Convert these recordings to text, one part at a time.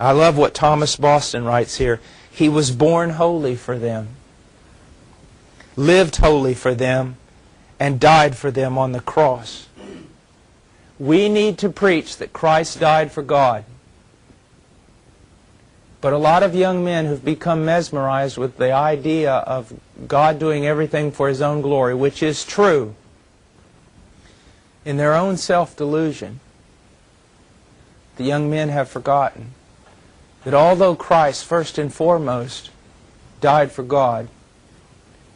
I love what Thomas Boston writes here. He was born holy for them, lived holy for them, and died for them on the cross. We need to preach that Christ died for God. But a lot of young men who've become mesmerized with the idea of God doing everything for His own glory, which is true, in their own self-delusion, the young men have forgotten that although Christ, first and foremost, died for God,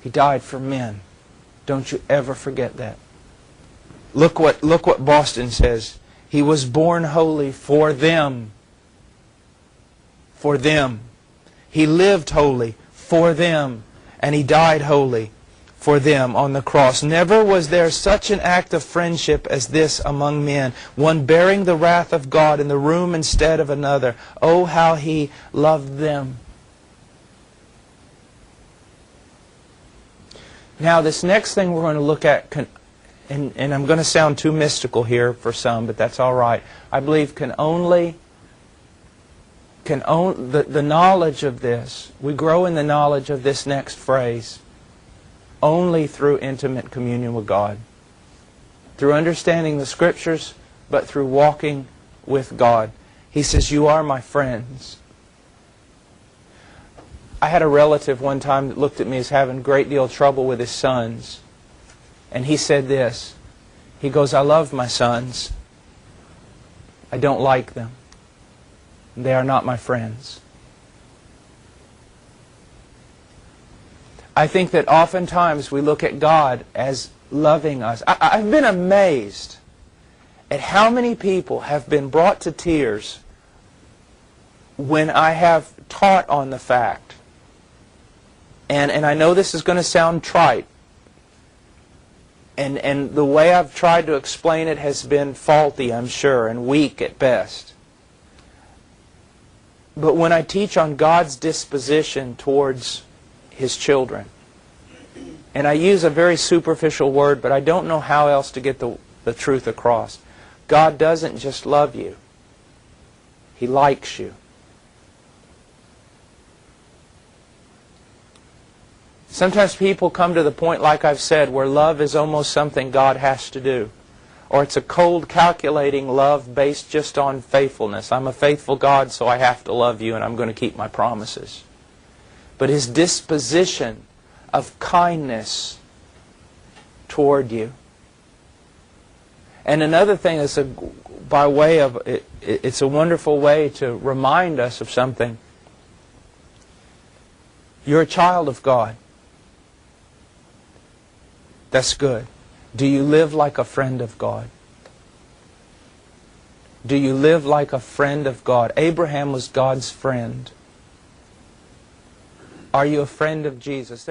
He died for men. Don't you ever forget that. Look what Boston says. He was born holy for them. For them. He lived holy for them. And He died holy for them on the cross. Never was there such an act of friendship as this among men, one bearing the wrath of God in the room instead of another. Oh, how He loved them. Now, this next thing we're going to look at, and I'm going to sound too mystical here for some, but that's all right. I believe the knowledge of this, we grow in the knowledge of this next phrase only through intimate communion with God. Through understanding the Scriptures, but through walking with God. He says, you are my friends. I had a relative one time that looked at me as having a great deal of trouble with his sons. And he said this. He goes, I love my sons. I don't like them. They are not my friends. I think that oftentimes we look at God as loving us. I've been amazed at how many people have been brought to tears when I have taught on the fact. And I know this is going to sound trite. And the way I've tried to explain it has been faulty, I'm sure, and weak at best. But when I teach on God's disposition towards His children, and I use a very superficial word, but I don't know how else to get the truth across. God doesn't just love you. He likes you. Sometimes people come to the point, like I've said, where love is almost something God has to do. Or it's a cold, calculating love based just on faithfulness. I'm a faithful God, so I have to love you and I'm going to keep my promises. But His disposition of kindness toward you. And another thing is, by way of, it's a wonderful way to remind us of something. You're a child of God. That's good. Do you live like a friend of God? Do you live like a friend of God? Abraham was God's friend. Are you a friend of Jesus?